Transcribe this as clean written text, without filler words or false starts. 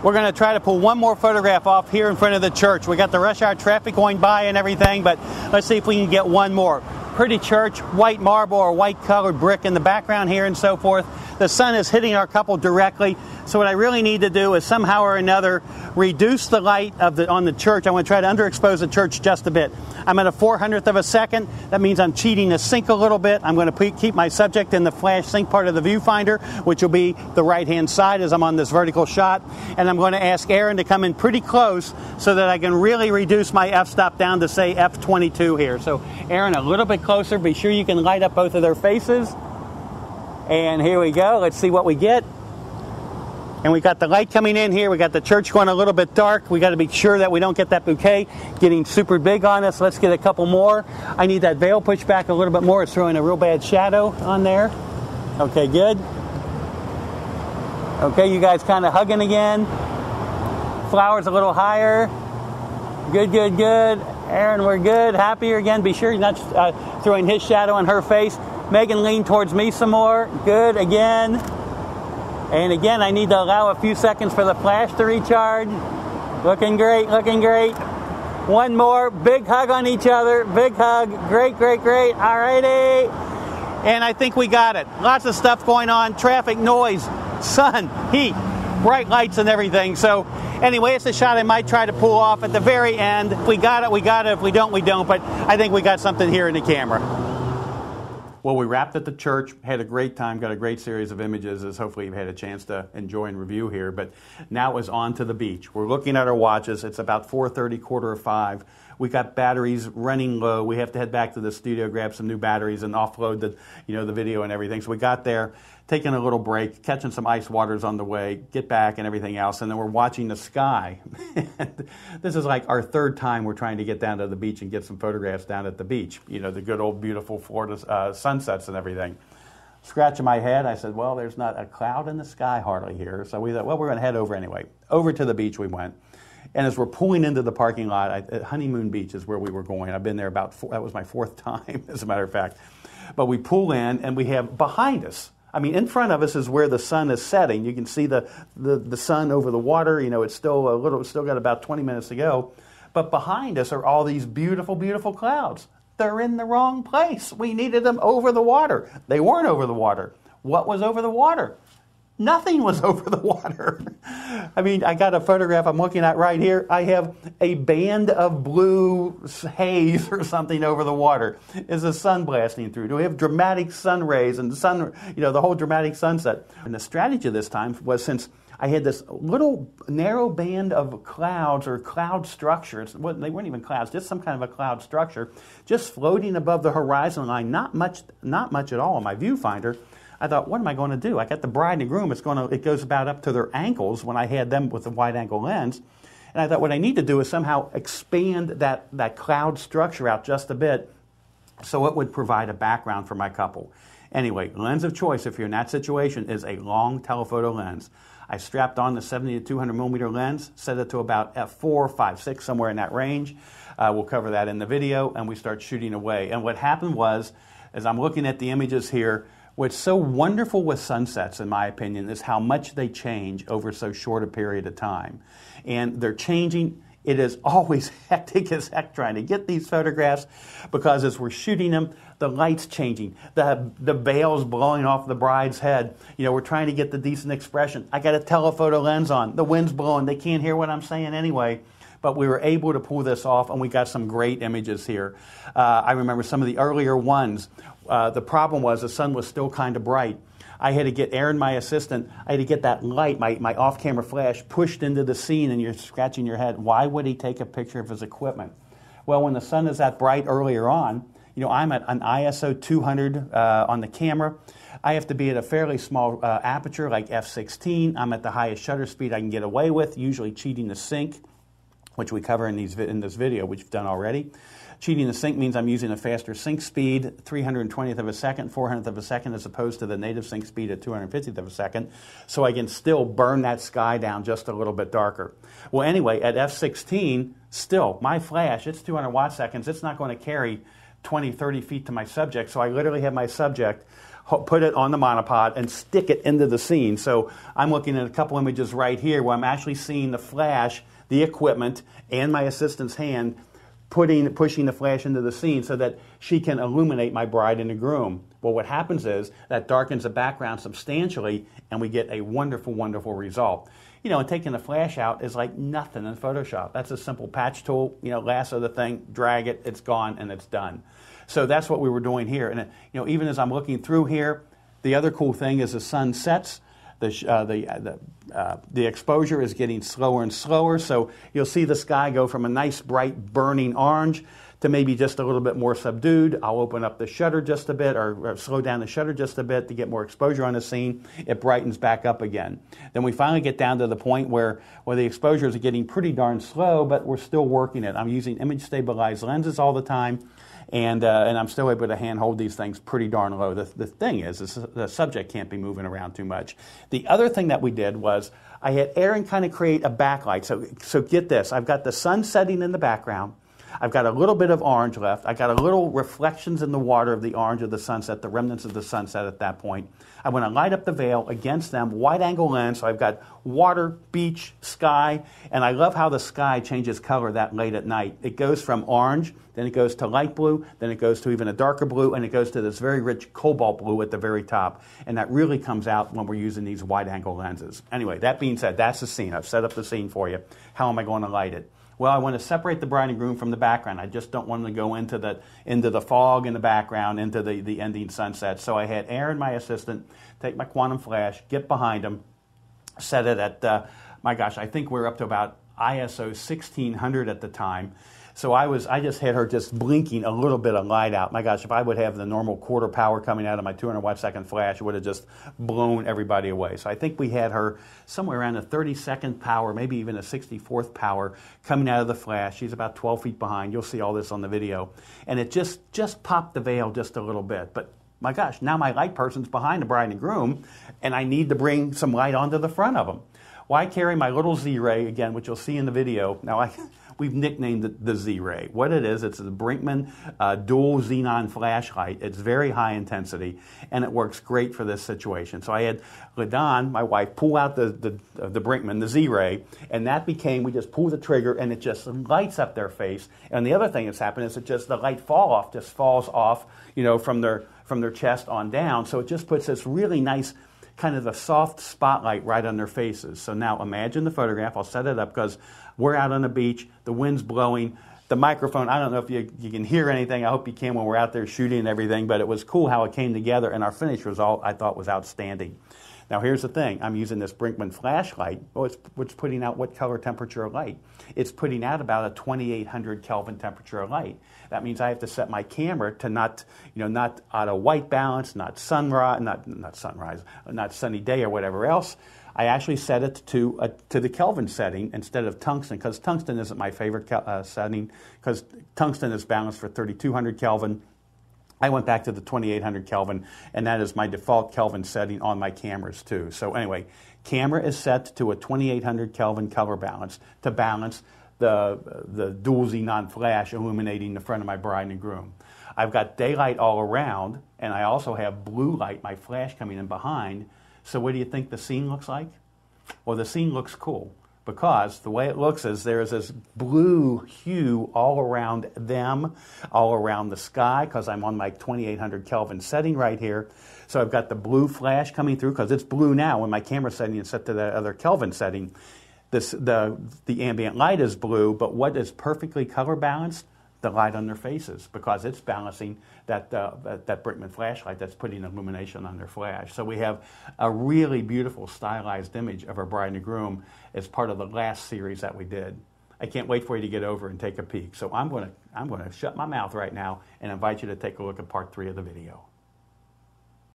We're going to try to pull one more photograph off here in front of the church. We got the rush hour traffic going by and everything, but let's see if we can get one more. Pretty church, white marble or white colored brick in the background here and so forth. The sun is hitting our couple directly. So what I really need to do is somehow or another reduce the light on the church. I want to try to underexpose the church just a bit. I'm at a 400th of a second. That means I'm cheating the sync a little bit. I'm going to keep my subject in the flash sync part of the viewfinder, which will be the right-hand side as I'm on this vertical shot. And I'm going to ask Aaron to come in pretty close so that I can really reduce my f-stop down to, say, f22 here. So, Aaron, a little bit closer. Be sure you can light up both of their faces. And here we go. Let's see what we get. And we got the light coming in here. We got the church going a little bit dark. We got to be sure that we don't get that bouquet getting super big on us. Let's get a couple more. I need that veil pushed back a little bit more. It's throwing a real bad shadow on there. Okay, good. Okay, you guys kind of hugging again. Flowers a little higher. Good, good, good. Aaron, we're good. Happier again. Be sure you're not throwing his shadow on her face. Megan, lean towards me some more. Good, again. And again, I need to allow a few seconds for the flash to recharge. Looking great, looking great. One more, big hug on each other, big hug. Great, great, great. All righty. And I think we got it. Lots of stuff going on, traffic, noise, sun, heat, bright lights and everything. So anyway, it's a shot I might try to pull off at the very end. If we got it, we got it. If we don't, we don't. But I think we got something here in the camera. Well, we wrapped at the church, had a great time, got a great series of images, as hopefully you've had a chance to enjoy and review here. But now it's on to the beach. We're looking at our watches. It's about 4:30, 4:45. We got batteries running low. We have to head back to the studio, grab some new batteries, and offload the video and everything. So we got there, taking a little break, catching some ice waters on the way, get back and everything else, and then we're watching the sky. This is like our third time we're trying to get down to the beach and get some photographs down at the beach. You know, the good old beautiful Florida sunsets and everything. Scratching my head, I said, well, there's not a cloud in the sky hardly here. So we thought, well, we're going to head over anyway. Over to the beach we went. And as we're pulling into the parking lot, Honeymoon Beach is where we were going. I've been there that was my fourth time, as a matter of fact. But we pull in, and we have behind us, I mean, in front of us is where the sun is setting. You can see the sun over the water. You know, it's still got about 20 minutes to go. But behind us are all these beautiful, beautiful clouds. They're in the wrong place. We needed them over the water. They weren't over the water. What was over the water? Nothing was over the water. I mean, I got a photograph I'm looking at right here. I have a band of blue haze or something over the water. Is the sun blasting through? Do we have dramatic sun rays and the whole dramatic sunset? And the strategy this time was, since I had this little narrow band of clouds or cloud structures, they weren't even clouds, just some kind of a cloud structure, just floating above the horizon line, not much at all on my viewfinder. I thought, what am I going to do? I got the bride and the groom. It goes about up to their ankles when I had them with the wide-angle lens. And I thought what I need to do is somehow expand that cloud structure out just a bit so it would provide a background for my couple. Anyway, lens of choice, if you're in that situation, is a long telephoto lens. I strapped on the 70 to 200 millimeter lens, set it to about f4, 5, 6, somewhere in that range. We'll cover that in the video, and we start shooting away. And what happened was, as I'm looking at the images here, what's so wonderful with sunsets, in my opinion, is how much they change over so short a period of time. And they're changing. It is always hectic as heck trying to get these photographs, because as we're shooting them, the light's changing. The veil's blowing off the bride's head. You know, we're trying to get the decent expression. I got a telephoto lens on. The wind's blowing. They can't hear what I'm saying anyway. But we were able to pull this off, and we got some great images here. I remember some of the earlier ones. The problem was the sun was still kind of bright. I had to get Aaron, my assistant, I had to get that light, my off-camera flash, pushed into the scene, and you're scratching your head. Why would he take a picture of his equipment? Well, when the sun is that bright earlier on, you know, I'm at an ISO 200 on the camera. I have to be at a fairly small aperture, like f16. I'm at the highest shutter speed I can get away with, usually cheating the sync, which we cover in this video, which we've done already. Cheating the sync means I'm using a faster sync speed, 320th of a second, 400th of a second, as opposed to the native sync speed at 250th of a second, so I can still burn that sky down just a little bit darker. Well, anyway, at f16, still, my flash, it's 200 watt seconds. It's not going to carry 20, 30 feet to my subject, so I literally have my subject put it on the monopod and stick it into the scene. So I'm looking at a couple images right here where I'm actually seeing the flash, the equipment, and my assistant's hand pushing the flash into the scene so that she can illuminate my bride and the groom. Well, what happens is that darkens the background substantially, and we get a wonderful, wonderful result. You know, and taking the flash out is like nothing in Photoshop. That's a simple patch tool, you know, lasso the thing, drag it, it's gone, and it's done. So that's what we were doing here. And, you know, even as I'm looking through here, the other cool thing is the sun sets. The exposure is getting slower and slower, so you'll see the sky go from a nice bright burning orange to maybe just a little bit more subdued. I'll open up the shutter just a bit or slow down the shutter just a bit to get more exposure on the scene. It brightens back up again. Then we finally get down to the point where the exposures are getting pretty darn slow, but we're still working it. I'm using image stabilized lenses all the time. And I'm still able to hand-hold these things pretty darn low. The thing is the subject can't be moving around too much. The other thing that we did was I had Aaron kind of create a backlight. So get this. I've got the sun setting in the background. I've got a little bit of orange left. I've got a little reflections in the water of the orange of the sunset, the remnants of the sunset at that point. I want to light up the veil against them, wide-angle lens, so I've got water, beach, sky, and I love how the sky changes color that late at night. It goes from orange, then it goes to light blue, then it goes to even a darker blue, and it goes to this very rich cobalt blue at the very top. And that really comes out when we're using these wide-angle lenses. Anyway, that being said, that's the scene. I've set up the scene for you. How am I going to light it? Well, I want to separate the bride and groom from the background. I just don't want them to go into the fog in the background, into the ending sunset. So I had Aaron, my assistant, take my quantum flash, get behind him, set it at, my gosh, I think we're up to about ISO 1600 at the time. So I just had her just blinking a little bit of light out. My gosh, if I would have the normal quarter power coming out of my 200 watt second flash, it would have just blown everybody away. So I think we had her somewhere around a 32nd power, maybe even a 64th power coming out of the flash. She's about 12 feet behind. You'll see all this on the video. And it just popped the veil just a little bit. But my gosh, now my light person's behind the bride and groom, and I need to bring some light onto the front of them. Well, I carry my little Z-Ray, again, which you'll see in the video. Now, we've nicknamed it the Z-Ray. What it is, it's a Brinkmann dual xenon flashlight. It's very high intensity, and it works great for this situation. So I had LaDon, my wife, pull out the Brinkmann, the Z-Ray, and that became, we just pull the trigger, and it just lights up their face. And the other thing that's happened is the light falls off, you know, from their chest on down. So it just puts this really nice kind of a soft spotlight right on their faces. So now imagine the photograph. I'll set it up because we're out on the beach, the wind's blowing, the microphone, I don't know if you can hear anything. I hope you can when we're out there shooting and everything, but it was cool how it came together, and our finished result I thought was outstanding. Now here's the thing, I'm using this Brinkmann flashlight. Well, it's putting out what color temperature of light? It's putting out about a 2800 Kelvin temperature of light. That means I have to set my camera to not auto white balance, not sunrise, not sunny day or whatever else. I actually set it to the Kelvin setting instead of tungsten, because tungsten isn't my favorite setting, because tungsten is balanced for 3200 Kelvin. I went back to the 2800 Kelvin, and that is my default Kelvin setting on my cameras too. So anyway, camera is set to a 2800 Kelvin color balance to balance the dual xenon flash illuminating the front of my bride and groom. I've got daylight all around, and I also have blue light, my flash coming in behind. So what do you think the scene looks like? Well, the scene looks cool, because the way it looks is there is this blue hue all around them, all around the sky, because I'm on my 2800 Kelvin setting right here. So I've got the blue flash coming through, because it's blue now when my camera setting is set to the other Kelvin setting. The ambient light is blue, but what is perfectly color balanced? The light on their faces, because it's balancing that Brinkmann flashlight that's putting illumination on their flash. So we have a really beautiful stylized image of our bride and groom as part of the last series that we did. I can't wait for you to get over and take a peek. So I'm going to shut my mouth right now and invite you to take a look at part 3 of the video.